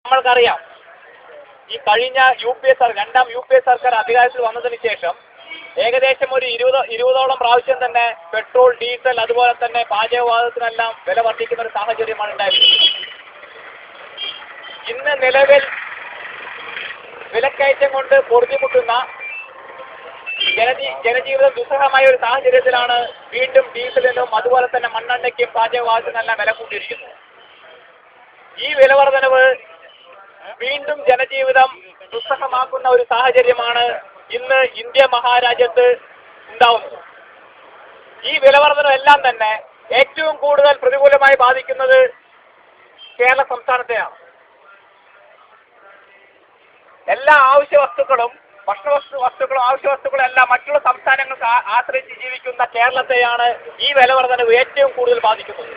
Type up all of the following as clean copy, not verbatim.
നമ്മൾക്കറിയാം, ഈ കഴിഞ്ഞ രണ്ടാം യു പി എ സർക്കാർ അധികാരത്തിൽ വന്നതിന് ശേഷം ഏകദേശം ഒരു 20ഓളം പ്രാവശ്യം തന്നെ പെട്രോൾ, ഡീസൽ, അതുപോലെ തന്നെ പാചകവാതകത്തിനെല്ലാം വില വർദ്ധിക്കുന്ന ഒരു സാഹചര്യമാണ് ഉണ്ടായിരുന്നത്. ഇന്ന് നിലവിൽ വിലക്കയറ്റം കൊണ്ട് പൊറുതിമുട്ടുന്ന ജനജീവിതം ദുസ്സഹമായ ഒരു സാഹചര്യത്തിലാണ് വീണ്ടും ഡീസലിനും അതുപോലെ തന്നെ മണ്ണെണ്ണയ്ക്കും പാചകവാതകത്തിനെല്ലാം വില കൂട്ടിയിരിക്കുന്നത്. ഈ വിലവർദ്ധനവ് വീണ്ടും ജനജീവിതം ദുസ്സഹമാക്കുന്ന ഒരു സാഹചര്യമാണ് ഇന്ന് ഇന്ത്യ മഹാരാജ്യത്ത് ഉണ്ടാവുന്നത്. ഈ വിലവർദ്ധനവെല്ലാം തന്നെ ഏറ്റവും കൂടുതൽ പ്രതികൂലമായി ബാധിക്കുന്നത് കേരള സംസ്ഥാനത്തെയാണ്. എല്ലാ വസ്തുക്കളും ആവശ്യ വസ്തുക്കളും എല്ലാം മറ്റുള്ള സംസ്ഥാനങ്ങൾക്ക് ആശ്രയിച്ച് ജീവിക്കുന്ന കേരളത്തെയാണ് ഈ വിലവർദ്ധനവ് ഏറ്റവും കൂടുതൽ ബാധിക്കുന്നത്.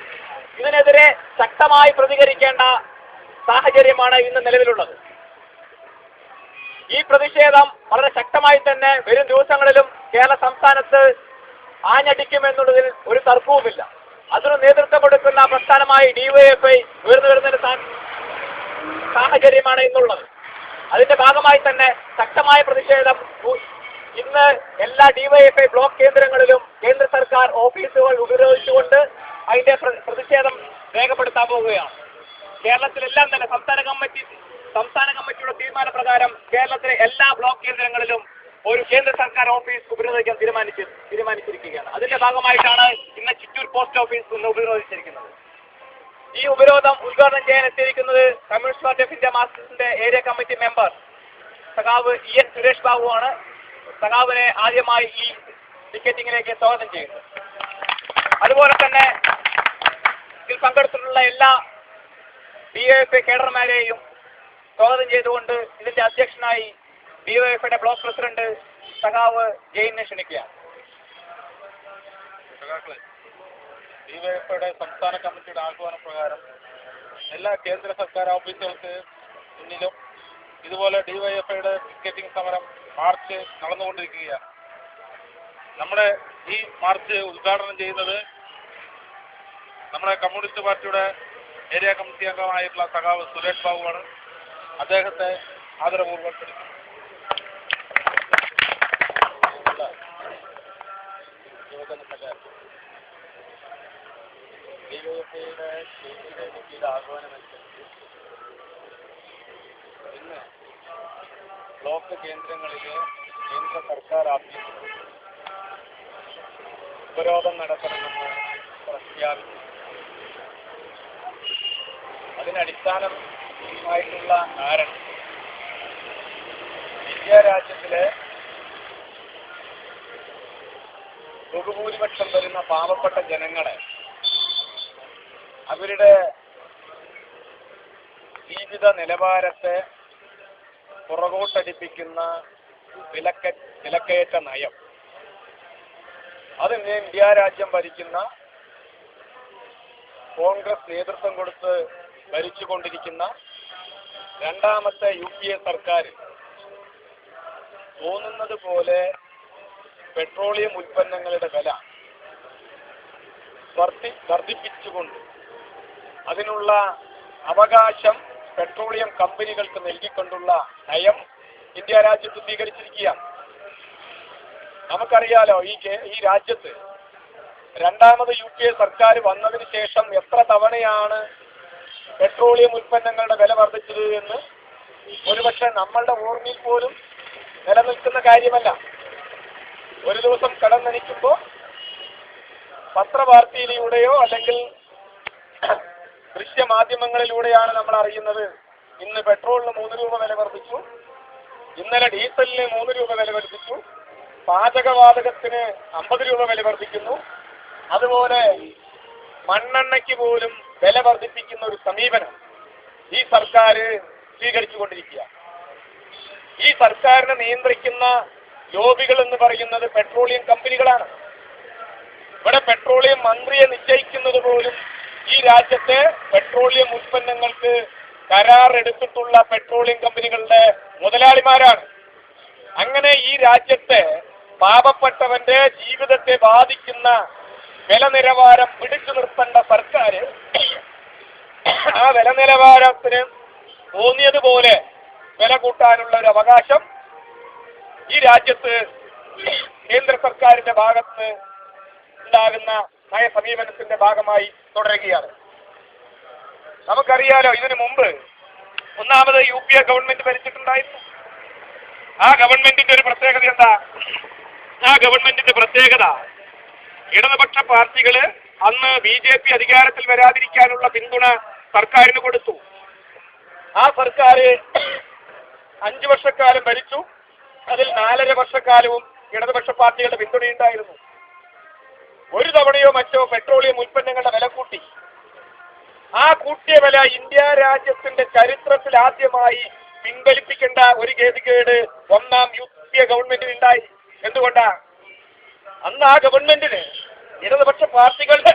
ഇതിനെതിരെ ശക്തമായി പ്രതികരിക്കേണ്ട സാഹചര്യമാണ് ഇന്ന് നിലവിലുള്ളത്. ഈ പ്രതിഷേധം വളരെ ശക്തമായി തന്നെ വരും ദിവസങ്ങളിലും കേരള സംസ്ഥാനത്ത് ആഞ്ഞടിക്കുമെന്നുള്ളതിൽ ഒരു തർക്കവുമില്ല. അതിന് നേതൃത്വം കൊടുക്കുന്ന പ്രസ്ഥാനമായി DYFI ഉയർന്നു വരുന്നൊരു സാഹചര്യമാണ് ഇന്നുള്ളത്. അതിന്റെ ഭാഗമായി തന്നെ ശക്തമായ പ്രതിഷേധം ഇന്ന് എല്ലാ DYFI ബ്ലോക്ക് കേന്ദ്രങ്ങളിലും കേന്ദ്ര സർക്കാർ ഓഫീസുകൾ ഉപരോധിച്ചുകൊണ്ട് അതിന്റെ പ്രതിഷേധം രേഖപ്പെടുത്താൻ പോവുകയാണ്. കേരളത്തിലെല്ലാം തന്നെ സംസ്ഥാന കമ്മിറ്റിയുടെ തീരുമാനപ്രകാരം കേരളത്തിലെ എല്ലാ ബ്ലോക്ക് കേന്ദ്രങ്ങളിലും ഒരു കേന്ദ്ര സർക്കാർ ഓഫീസ് ഉപരോധിക്കാൻ തീരുമാനിച്ചിരിക്കുകയാണ്. അതിന്റെ ഭാഗമായിട്ടാണ് ഇന്ന് ചിറ്റൂർ പോസ്റ്റ് ഓഫീസ് ഇന്ന് ഉപരോധിച്ചിരിക്കുന്നത്. ഈ ഉപരോധം ഉദ്ഘാടനം ചെയ്യാൻ എത്തിയിരിക്കുന്നത് കമ്മ്യൂണിസ്റ്റ് പാർട്ടി ഓഫ് ഇന്ത്യ മാർക്സിസ്റ്റിന്റെ ഏരിയ കമ്മിറ്റി മെമ്പർ സഖാവ് EN സുരേഷ് ബാബുവാണ്. സഖാവിനെ ആദ്യമായി ഈ ടിക്കറ്റിങ്ങിലേക്ക് സ്വാഗതം ചെയ്യുന്നു. അതുപോലെ തന്നെ ഇതിൽ പങ്കെടുത്തിട്ടുള്ള എല്ലാ DYFI കേഡർമാരെയും സ്വാഗതം ചെയ്തുകൊണ്ട് ഇതിന്റെ അധ്യക്ഷനായി DYFIയുടെ ബ്ലോക്ക് പ്രസിഡന്റ് സഖാവ് ജയിനെ ക്ഷണിക്കുകയാണ്. DYFIയുടെ സംസ്ഥാന കമ്മിറ്റിയുടെ ആഹ്വാനപ്രകാരം എല്ലാ കേന്ദ്ര സർക്കാർ ഓഫീസുകൾക്ക് മുന്നിലും ഇതുപോലെ DYFIയുടെ ടിക്കറ്റിംഗ് സമരം മാർച്ച് നടന്നുകൊണ്ടിരിക്കുകയാണ്. നമ്മുടെ ഈ മാർച്ച് ഉദ്ഘാടനം ചെയ്യുന്നത് നമ്മുടെ കമ്മ്യൂണിസ്റ്റ് പാർട്ടിയുടെ ഏരിയ കമ്മിറ്റി അംഗമായിട്ടുള്ള സഖാവ് സുരേഷ് ബാബുവാണ്. അദ്ദേഹത്തെ ആദരപൂർവ്വം ക്ഷണിക്കുന്നു. DYFIയുടെ കമ്മിറ്റിയുടെ ആഹ്വാനമനുസരിച്ച് ഇന്ന് ബ്ലോക്ക് കേന്ദ്രങ്ങളിലെ കേന്ദ്ര സർക്കാർ ഓഫീസുകൾ ഉപരോധം നടത്തണമെന്ന് പ്രഖ്യാപിച്ചു. അതിനടിസ്ഥാനമായിട്ടുള്ള കാരണം ഇന്ത്യ രാജ്യത്തിലെ ബഹുഭൂരിപക്ഷം വരുന്ന പാവപ്പെട്ട ജനങ്ങളെ അവരുടെ ജീവിത നിലവാരത്തെ പുറകോട്ടടിപ്പിക്കുന്ന വിലക്കയറ്റ നയം അതിന് ഇന്ത്യ രാജ്യം ഭരിക്കുന്ന കോൺഗ്രസ് നേതൃത്വം കൊടുത്ത് ഭരിച്ചുകൊണ്ടിരിക്കുന്ന രണ്ടാമത്തെ UPA സർക്കാർ തോന്നുന്നത് പോലെ പെട്രോളിയം ഉൽപ്പന്നങ്ങളുടെ വില വർദ്ധിപ്പിച്ചുകൊണ്ട് അതിനുള്ള അവകാശം പെട്രോളിയം കമ്പനികൾക്ക് നൽകിക്കൊണ്ടുള്ള നയം ഇന്ത്യ രാജ്യത്ത് സ്വീകരിച്ചിരിക്കുകയാണ്. നമുക്കറിയാലോ, ഈ രാജ്യത്ത് രണ്ടാമത് UPA സർക്കാർ വന്നതിന് ശേഷം എത്ര തവണയാണ് പെട്രോളിയം ഉൽപ്പന്നങ്ങളുടെ വില വർദ്ധിച്ചത് എന്ന് ഒരുപക്ഷെ നമ്മളുടെ ഓർമ്മയിൽ പോലും നിലനിൽക്കുന്ന കാര്യമല്ല. ഒരു ദിവസം കടന്നെനിക്കുമ്പോൾ പത്രവാർത്തയിലൂടെയോ അല്ലെങ്കിൽ ദൃശ്യമാധ്യമങ്ങളിലൂടെയാണ് നമ്മൾ അറിയുന്നത് ഇന്ന് പെട്രോളിന് 3 രൂപ വില വർദ്ധിച്ചു, ഇന്നലെ ഡീസലിന് 3 രൂപ വില വർദ്ധിച്ചു, പാചകവാതകത്തിന് 50 രൂപ വില വർദ്ധിക്കുന്നു. അതുപോലെ മണ്ണെണ്ണയ്ക്ക് പോലും വില വർദ്ധിപ്പിക്കുന്ന ഒരു സമീപനം ഈ സർക്കാർ സ്വീകരിച്ചുകൊണ്ടിരിക്കുക. ഈ സർക്കാരിനെ നിയന്ത്രിക്കുന്ന ലോബികൾ എന്ന് പറയുന്നത് പെട്രോളിയം കമ്പനികളാണ്. ഇവിടെ പെട്രോളിയം മന്ത്രിയെ നിശ്ചയിക്കുന്നത് പോലും ഈ രാജ്യത്തെ പെട്രോളിയം ഉൽപ്പന്നങ്ങൾക്ക് കരാർ എടുത്തിട്ടുള്ള പെട്രോളിയം കമ്പനികളുടെ മുതലാളിമാരാണ്. അങ്ങനെ ഈ രാജ്യത്തെ പാവപ്പെട്ടവന്റെ ജീവിതത്തെ ബാധിക്കുന്ന വില നിലവാരം പിടിച്ചു നിർത്തേണ്ട സർക്കാർ ആ വില നിലവാരത്തിന് തോന്നിയതുപോലെ വില കൂട്ടാനുള്ള ഒരു അവകാശം ഈ രാജ്യത്ത് കേന്ദ്ര സർക്കാരിന്റെ ഭാഗത്ത് ഉണ്ടാകുന്ന നയ സമീപനത്തിന്റെ ഭാഗമായി തുടരുകയാണ്. നമുക്കറിയാലോ, ഇതിനു മുമ്പ് ഒന്നാമത് UPA ഗവൺമെന്റ് ഭരിച്ചിട്ടുണ്ടായിരുന്നു. ആ ഗവൺമെന്റിന്റെ ഒരു പ്രത്യേകത എന്താ? ആ ഗവൺമെന്റിന്റെ പ്രത്യേകത ഇടതുപക്ഷ പാർട്ടികള് അന്ന് BJP അധികാരത്തിൽ വരാതിരിക്കാനുള്ള പിന്തുണ സർക്കാരിന് കൊടുത്തു. ആ സർക്കാർ 5 വർഷക്കാലം ഭരിച്ചു. അതിൽ 4.5 വർഷക്കാലവും ഇടതുപക്ഷ പാർട്ടികളുടെ പിന്തുണയുണ്ടായിരുന്നു. ഒരു തവണയോ മറ്റോ പെട്രോളിയം ഉൽപ്പന്നങ്ങളുടെ വില കൂട്ടി. ആ കൂട്ടിയ വില ഇന്ത്യ രാജ്യത്തിന്റെ ചരിത്രത്തിൽ ആദ്യമായി പിൻവലിപ്പിക്കേണ്ട ഒരു ഗതികേട് ഒന്നാം UPA ഗവൺമെന്റിന് ഉണ്ടായി. എന്തുകൊണ്ടാ? അന്ന് ആ ഗവൺമെന്റിന് ഇടതുപക്ഷ പാർട്ടികളുടെ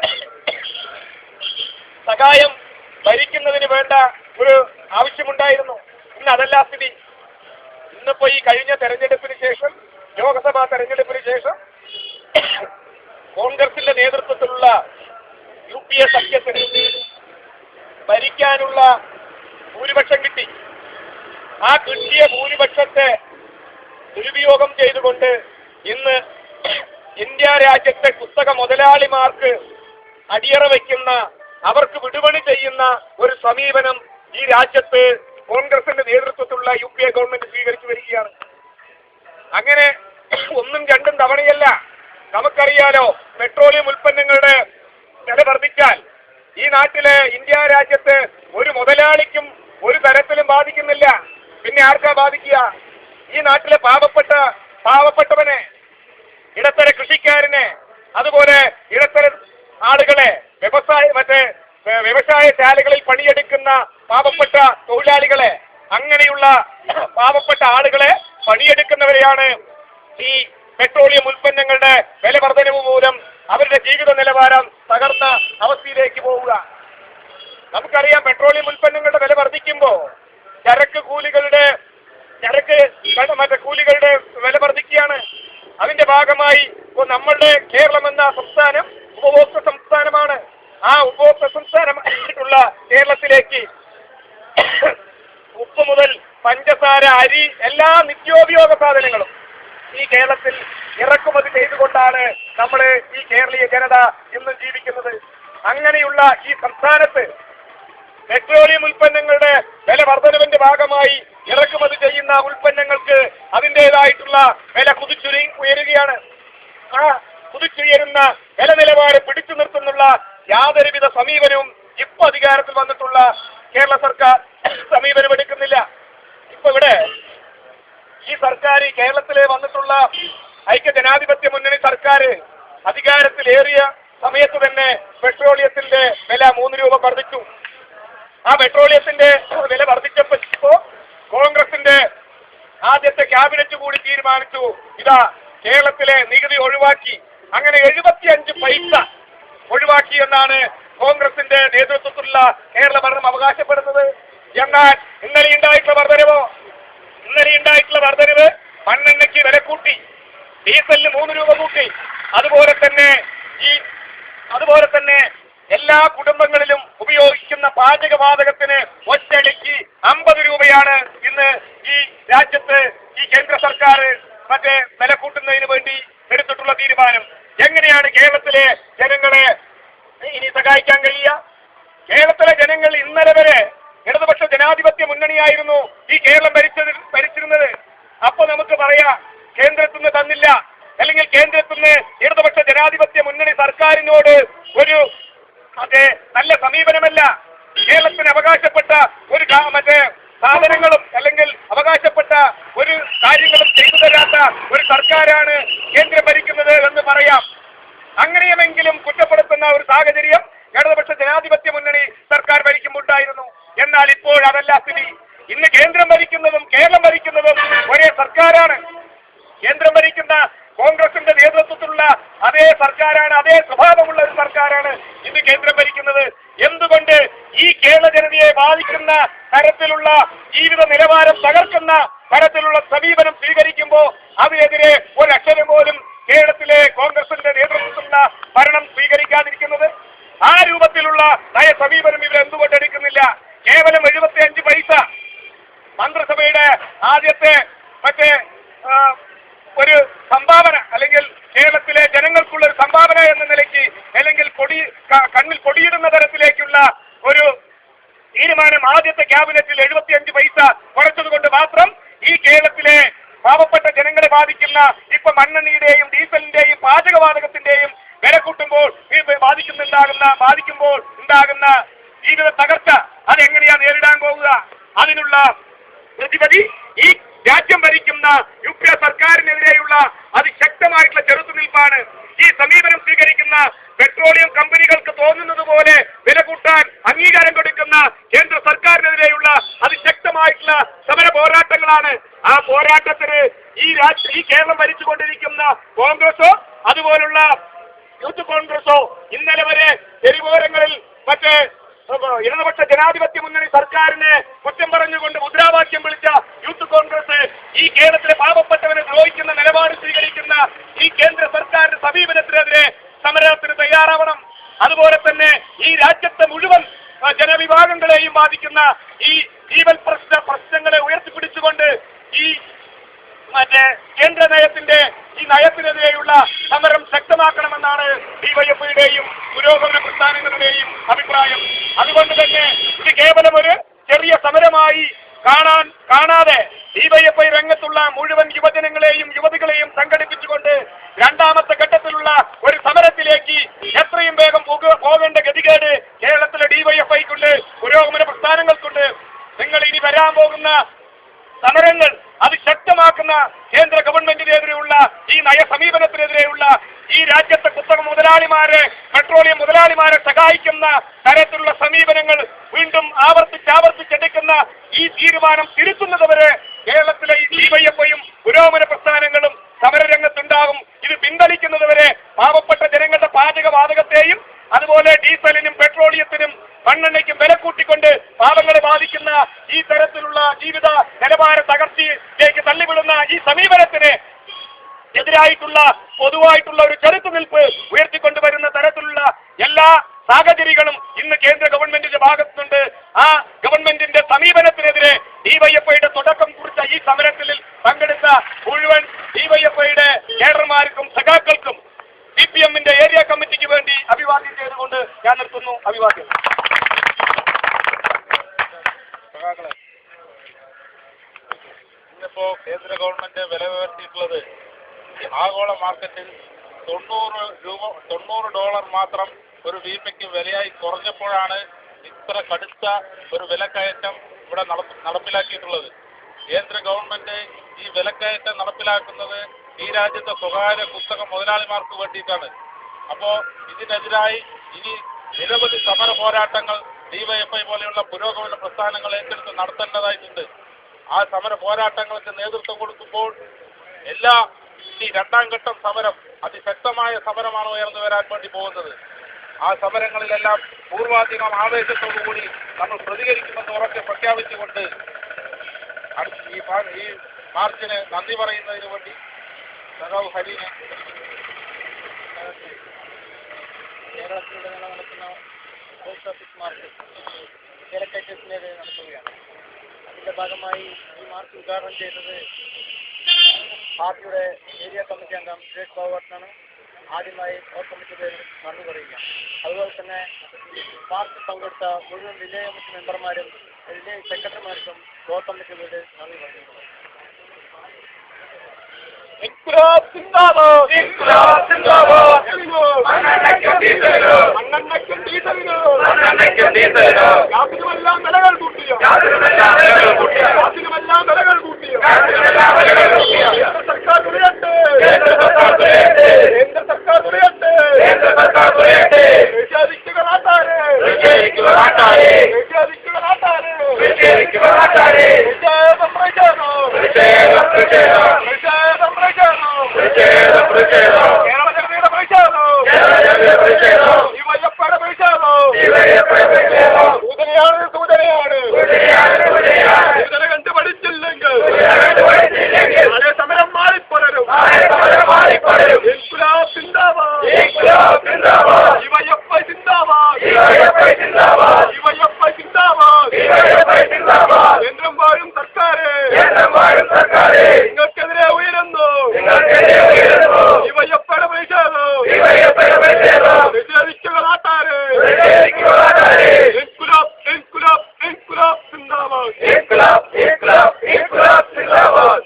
സഹായം ഭരിക്കുന്നതിന് വേണ്ട ഒരു ആവശ്യമുണ്ടായിരുന്നു. ഇന്ന് അതല്ല സ്ഥിതി. ഇന്നിപ്പോ ഈ കഴിഞ്ഞ തെരഞ്ഞെടുപ്പിന് ശേഷം, ലോക്സഭാ തെരഞ്ഞെടുപ്പിന് ശേഷം കോൺഗ്രസിന്റെ നേതൃത്വത്തിലുള്ള UPA സഖ്യത്തിന് ഭരിക്കാനുള്ള ഭൂരിപക്ഷം കിട്ടി. ആ കിട്ടിയ ഭൂരിപക്ഷത്തെ ദുരുപയോഗം ചെയ്തുകൊണ്ട് ഇന്ന് ഇന്ത്യ രാജ്യത്തെ കുത്തക മുതലാളിമാർക്ക് അടിയറ വയ്ക്കുന്ന, അവർക്ക് വിടുപണി ചെയ്യുന്ന ഒരു സമീപനം ഈ രാജ്യത്ത് കോൺഗ്രസിന്റെ നേതൃത്വത്തിലുള്ള UPA ഗവൺമെന്റ് സ്വീകരിച്ചു വരികയാണ്. അങ്ങനെ ഒന്നും രണ്ടും തവണയല്ല. നമുക്കറിയാലോ, പെട്രോളിയം ഉൽപ്പന്നങ്ങളുടെ വില വർദ്ധിച്ചാൽ ഈ നാട്ടിലെ ഇന്ത്യ രാജ്യത്ത് ഒരു മുതലാളിക്കും ഒരു തരത്തിലും ബാധിക്കുന്നില്ല. പിന്നെ ആർക്കാ ബാധിക്കുക? ഈ നാട്ടിലെ പാവപ്പെട്ടവനെ, ഇടത്തര കൃഷിക്കാരനെ, അതുപോലെ ഇടത്തര ആളുകളെ, വ്യവസായശാലകളിൽ പണിയെടുക്കുന്ന പാവപ്പെട്ട തൊഴിലാളികളെ, അങ്ങനെയുള്ള പാവപ്പെട്ട ആളുകളെ, പണിയെടുക്കുന്നവരെയാണ് ഈ പെട്രോളിയം ഉൽപ്പന്നങ്ങളുടെ വില വർധനവ് മൂലം അവരുടെ ജീവിത നിലവാരം തകർന്ന അവസ്ഥയിലേക്ക് പോവുക. നമുക്കറിയാം, പെട്രോളിയം ഉൽപ്പന്നങ്ങളുടെ വില വർദ്ധിക്കുമ്പോൾ കൂലികളുടെ വില വർദ്ധിക്കുകയാണ്. അതിന്റെ ഭാഗമായി നമ്മളുടെ കേരളം എന്ന സംസ്ഥാനം ഉപഭോക്തൃ സംസ്ഥാനമാണ്. ആ ഉപഭോക്തൃ സംസ്ഥാനമായിട്ടുള്ള കേരളത്തിലേക്ക് ഉപ്പ് മുതൽ പഞ്ചസാര, അരി, എല്ലാ നിത്യോപയോഗ സാധനങ്ങളും ഈ കേരളത്തിൽ ഇറക്കുമതി ചെയ്തുകൊണ്ടാണ് നമ്മൾ ഈ കേരളീയ ജനത ഇന്നും ജീവിക്കുന്നത്. അങ്ങനെയുള്ള ഈ സംസ്ഥാനത്ത് പെട്രോളിയം ഉൽപ്പന്നങ്ങളുടെ വില വർധനവിന്റെ ഭാഗമായി ഇറക്കുമതി ചെയ്യുന്ന ഉൽപ്പന്നങ്ങൾക്ക് അതിൻ്റെതായിട്ടുള്ള വില ഉയരുകയാണ്. ആ കുതിച്ചുയരുന്ന വില നിലവാരം പിടിച്ചു നിർത്തുന്നുള്ള യാതൊരുവിധ സമീപനവും ഇപ്പൊ അധികാരത്തിൽ വന്നിട്ടുള്ള കേരള സർക്കാർ സമീപനം എടുക്കുന്നില്ല. ഇപ്പൊ ഇവിടെ ഈ സർക്കാർ, കേരളത്തിലെ വന്നിട്ടുള്ള ഐക്യജനാധിപത്യ മുന്നണി സർക്കാർ അധികാരത്തിലേറിയ സമയത്ത് തന്നെ പെട്രോളിയത്തിന്റെ വില 3 രൂപ വർദ്ധിച്ചു. ആ പെട്രോളിയത്തിന്റെ വില വർദ്ധിച്ചപ്പോ കോൺഗ്രസിന്റെ ആദ്യത്തെ ക്യാബിനറ്റ് കൂടി തീരുമാനിച്ചു, ഇതാ കേരളത്തിലെ നികുതി ഒഴിവാക്കി. അങ്ങനെ 75 പൈസ ഒഴിവാക്കി എന്നാണ് കോൺഗ്രസിന്റെ നേതൃത്വത്തിലുള്ള കേരള ഭരണം അവകാശപ്പെടുന്നത്. എന്നാൽ ഇന്നലെ ഉണ്ടായിട്ടുള്ള വർധനവ് മണ്ണെണ്ണയ്ക്ക് വില കൂട്ടി, ഡീസലിന് 3 രൂപ കൂട്ടി. അതുപോലെ തന്നെ എല്ലാ കുടുംബങ്ങളിലും ഉപയോഗിക്കുന്ന പാചകവാതകത്തിന് ഒറ്റയടിക്ക് 50 രൂപയാണ് ഇന്ന് ഈ രാജ്യത്ത് ഈ കേന്ദ്ര സർക്കാർ വില കൂട്ടുന്നതിന് വേണ്ടി എടുത്തിട്ടുള്ള തീരുമാനം. എങ്ങനെയാണ് കേരളത്തിലെ ജനങ്ങളെ ഇനി സഹായിക്കാൻ കഴിയുക? കേരളത്തിലെ ജനങ്ങൾ ഇന്നലെ വരെ ഇടതുപക്ഷ ജനാധിപത്യ മുന്നണിയായിരുന്നു ഈ കേരളം ഭരിച്ചിരുന്നത്. അപ്പൊ നമുക്ക് പറയാം, കേന്ദ്രത്തിൽ നിന്ന് തന്നില്ല, അല്ലെങ്കിൽ കേന്ദ്രത്തിൽ നിന്ന് ഇടതുപക്ഷ ജനാധിപത്യ മുന്നണി സർക്കാരിനോട് ഒരു നല്ല സമീപനമല്ല. കേരളത്തിന് അവകാശപ്പെട്ട ഒരു സാധനങ്ങളും അല്ലെങ്കിൽ അവകാശപ്പെട്ട ഒരു കാര്യങ്ങളും ചെയ്തു തരാത്ത ഒരു സർക്കാരാണ് കേന്ദ്രം ഭരിക്കുന്നത് എന്ന് പറയാം. അങ്ങനെയുമെങ്കിലും കുറ്റപ്പെടുത്തുന്ന ഒരു സാഹചര്യം ഇടതുപക്ഷ ജനാധിപത്യ മുന്നണി സർക്കാർ ഭരിക്കുമ്പോണ്ടായിരുന്നു. എന്നാൽ ഇപ്പോൾ അതല്ല സ്ഥിതി. ഇന്ന് കേന്ദ്രം ഭരിക്കുന്നതും കേരളം ഭരിക്കുന്നതും ഒരേ സർക്കാരാണ്. കേന്ദ്രം ഭരിക്കുന്ന കോൺഗ്രസിന്റെ നേതൃത്വത്തിലുള്ള അതേ സർക്കാരാണ്, അതേ സ്വഭാവമുള്ള ഒരു സർക്കാരാണ് ഇന്ന് കേന്ദ്രം ഭരിക്കുന്നത്. എന്തുകൊണ്ട് ഈ കേരള ജനതയെ ബാധിക്കുന്ന തരത്തിലുള്ള ജീവിത നിലവാരം തകർക്കുന്ന തരത്തിലുള്ള സമീപനം സ്വീകരിക്കുമ്പോൾ അതിനെതിരെ ഒരു അക്ഷരം പോലും കേരളത്തിലെ കോൺഗ്രസിന്റെ നേതൃത്വത്തിലുള്ള ഭരണം സ്വീകരിക്കാതിരിക്കുന്നത്? ആ രൂപത്തിലുള്ള നയ സമീപനം ഇവർ എന്തുകൊണ്ട് എടുക്കുന്നില്ല? കേവലം 75 പൈസ മന്ത്രിസഭയുടെ ആദ്യത്തെ മറ്റേ ഒരു സംഭാവന അല്ലെങ്കിൽ കേരളത്തിലെ ജനങ്ങൾക്കുള്ള ഒരു സംഭാവന എന്ന നിലയ്ക്ക് അല്ലെങ്കിൽ കണ്ണിൽ പൊടിയിടുന്ന തരത്തിലേക്കുള്ള ഒരു തീരുമാനം ആദ്യത്തെ ക്യാബിനറ്റിൽ 75 പൈസ കുറച്ചതുകൊണ്ട് മാത്രം ഈ കേരളത്തിലെ പാവപ്പെട്ട ജനങ്ങളെ ബാധിക്കുന്ന ഇപ്പൊ മണ്ണെണ്ണയുടെയും ഡീസലിന്റെയും പാചകവാതകത്തിന്റെയും വില കൂട്ടുമ്പോൾ ബാധിക്കുമ്പോൾ ഉണ്ടാകുന്ന ജീവിത തകർച്ച അതെങ്ങനെയാ നേരിടാൻ പോകുക? അതിനുള്ള പ്രതിപതി ഈ രാജ്യം ഭരിക്കുന്ന യുപി സർക്കാരിനെതിരെയുള്ള അതിശക്തമായിട്ടുള്ള ചെറുത്തുനിൽപ്പാണ്. ഈ സമീപനം സ്വീകരിക്കുന്ന പെട്രോളിയം കമ്പനികൾക്ക് തോന്നുന്നത് പോലെ വില കൂട്ടാൻ അംഗീകാരം കൊടുക്കുന്ന കേന്ദ്ര സർക്കാരിനെതിരെയുള്ള അതിശക്തമായിട്ടുള്ള സമര പോരാട്ടങ്ങളാണ്. ആ പോരാട്ടത്തിന് ഈ കേരളം ഭരിച്ചുകൊണ്ടിരിക്കുന്ന കോൺഗ്രസോ അതുപോലുള്ള യൂത്ത് കോൺഗ്രസോ ഇന്നലെ വരെ തെരുവോരങ്ങളിൽ മറ്റേ ഇടതുപക്ഷ ജനാധിപത്യ മുന്നണി സർക്കാരിനെ കുറ്റം പറഞ്ഞുകൊണ്ട് മുദ്രാവാക്യം വിളിച്ച യൂത്ത് കോൺഗ്രസ് ഈ കേരളത്തിലെ പാവപ്പെട്ടവരെ ദ്രോഹിക്കുന്ന നിലപാട് സ്വീകരിക്കുന്ന ഈ കേന്ദ്ര സർക്കാരിന്റെ സമീപനത്തിനെതിരെ സമരത്തിന് തയ്യാറാവണം. അതുപോലെ തന്നെ ഈ രാജ്യത്തെ മുഴുവൻ ജനവിഭാഗങ്ങളെയും ബാധിക്കുന്ന ഈ ജീവൽ പ്രശ്നങ്ങളെ ഉയർത്തിപ്പിടിച്ചുകൊണ്ട് ഈ കേന്ദ്ര നയത്തിന്റെ ഈ നയത്തിനെതിരെയുള്ള സമരം ശക്തമാക്കണമെന്നാണ് ഡിവൈഎഫ്ഐയുടെയും പുരോഗമന പ്രസ്ഥാനങ്ങളുടെയും അഭിപ്രായം. അതുകൊണ്ട് തന്നെ ഇത് കേവലം ഒരു ചെറിയ സമരമായി കാണാതെ ഡിവൈഎഫ്ഐ രംഗത്തുള്ള മുഴുവൻ യുവജനങ്ങളെയും യുവതികളെയും സംഘടിപ്പിച്ചുകൊണ്ട് രണ്ടാമത്തെ ഘട്ടത്തിലുള്ള ഒരു സമരത്തിലേക്ക് എത്രയും വേഗം പോകേണ്ട ഗതികേട് കേരളത്തിലെ ഡിവൈഎഫ്ഐക്കുണ്ട്, പുരോഗമന പ്രസ്ഥാനങ്ങൾക്കുണ്ട്. നിങ്ങൾ ഇനി വരാൻ പോകുന്ന സമരങ്ങൾ അത് ശക്തമാക്കുന്ന കേന്ദ്ര ഗവൺമെന്റിനെതിരെയുള്ള ഈ നയസമീപനത്തിനെതിരെയുള്ള ഈ രാജ്യത്തെ കുത്തക മുതലാളിമാരെ പെട്രോളിയം മുതലാളിമാരെ സഹായിക്കുന്ന തരത്തിലുള്ള സമീപനങ്ങൾ വീണ്ടും ആവർത്തിച്ചെടുക്കുന്ന ഈ തീരുമാനം തിരുത്തുന്നതുവരെ കേരളത്തിലെ ഈ ഡിവൈഎഫ്ഐയും പുരോഗമന പ്രസ്ഥാനങ്ങളും സമരരംഗത്തുണ്ടാകും. ഇത് പിൻവലിക്കുന്നതുവരെ പാവപ്പെട്ട ജനങ്ങളുടെ പാചകവാതകത്തെയും അതുപോലെ ഡീസലിനും പെട്രോളിയത്തിനും മണ്ണെണ്ണയ്ക്കും വില കൂട്ടിക്കൊണ്ട് പാവങ്ങളെ ബാധിക്കുന്ന ഈ തരത്തിലുള്ള ജീവിത നിലവാര തകർച്ചയിലേക്ക് തള്ളിവിടുന്ന ഈ സമീപനത്തിന് എതിരായിട്ടുള്ള പൊതുവായിട്ടുള്ള ഒരു ചെറുത്തുനിൽപ്പ് ഉയർത്തിക്കൊണ്ടുവരുന്ന തരത്തിലുള്ള എല്ലാ സാഹചര്യങ്ങളും ഇന്ന് കേന്ദ്ര ഗവൺമെന്റിന്റെ ഭാഗത്തുനിന്നുണ്ട്. ആ ഗവൺമെന്റിന്റെ സമീപനത്തിനെതിരെ ഡിവൈഎഫ്ഐയുടെ തുടക്കം കുറിച്ച ഈ സമരത്തിൽ പങ്കെടുത്ത മുഴുവൻ ഡിവൈഎഫ്ഐയുടെ കേഡർമാർക്കും സഖാക്കൾക്കും സിപിഎമ്മിന്റെ ഏരിയ കമ്മിറ്റിക്ക് വേണ്ടി അഭിവാദ്യം ചെയ്തുകൊണ്ട് ഞാൻ നിർത്തുന്നു. അഭിവാദ്യം. ഇന്നിപ്പോ കേന്ദ്ര ഗവൺമെന്റ് വില ഉയർത്തിയിട്ടുള്ളത് ആഗോള മാർക്കറ്റിൽ $90 മാത്രം ഒരു വീപ്പയ്ക്ക് വിലയായി കുറഞ്ഞപ്പോഴാണ് ഇത്ര കടുത്ത ഒരു വിലക്കയറ്റം ഇവിടെ നടപ്പിലാക്കിയിട്ടുള്ളത്. കേന്ദ്ര ഗവൺമെന്റ് ഈ വിലക്കയറ്റം നടപ്പിലാക്കുന്നത് ഈ രാജ്യത്തെ സ്വകാര്യ കുത്തക മുതലാളിമാർക്ക് വേണ്ടിയിട്ടാണ്. അപ്പോൾ ഇതിനെതിരായി ഇനി നിരവധി സമര പോരാട്ടങ്ങൾ ഡിവൈഎഫ്ഐ പോലെയുള്ള പുരോഗമന പ്രസ്ഥാനങ്ങൾ ഏറ്റെടുത്ത് നടത്തേണ്ടതായിട്ടുണ്ട്. ആ സമര പോരാട്ടങ്ങൾക്ക് നേതൃത്വം കൊടുക്കുമ്പോൾ ഈ രണ്ടാം ഘട്ടം സമരം അതിശക്തമായ സമരമാണ് ഉയർന്നു വരാൻ വേണ്ടി പോകുന്നത്. ആ സമരങ്ങളിലെല്ലാം പൂർവാധികം ആവേശത്തോടുകൂടി നമ്മൾ പ്രതികരിക്കുമെന്ന് ഉറക്കെ പ്രഖ്യാപിച്ചുകൊണ്ട് ഈ മാർച്ചിന് നന്ദി പറയുന്നതിന് വേണ്ടി സഖാവ് ഹരീനെ കേരളത്തിലുടനീളം നടക്കുന്ന പോസ്റ്റ് ഓഫീസ് മാർച്ച് വിലക്കയറ്റത്തിനെതിരെ നടത്തുകയാണ്. അതിന്റെ ഭാഗമായി ഈ മാർച്ച് ഉദ്ഘാടനം ചെയ്തത് പാർട്ടിയുടെ ഏരിയ കമ്മിറ്റി അംഗം സുരേഷ് ബാബുവാണ്. ആദ്യമായി കോർ കമ്മിറ്റി പേരിൽ നന്ദി പറയുക. അതുപോലെ തന്നെ പാർട്ടി പങ്കെടുത്ത മുഴുവൻ വില്ലേജ് കമ്മിറ്റി മെമ്പർമാരും വില്ലേജ് സെക്രട്ടറിമാർക്കും കോർ കമ്മിറ്റി പേരിൽ നന്ദി പറയുന്നു. കേന്ദ്രം വാഴും സർക്കാർ നിഷേധിക്കുക നാട്ടാരെ. ഇൻകുലാബ് ഇൻകുലാബ് ഇൻകുലാബ് സിന്ദാബാദ്.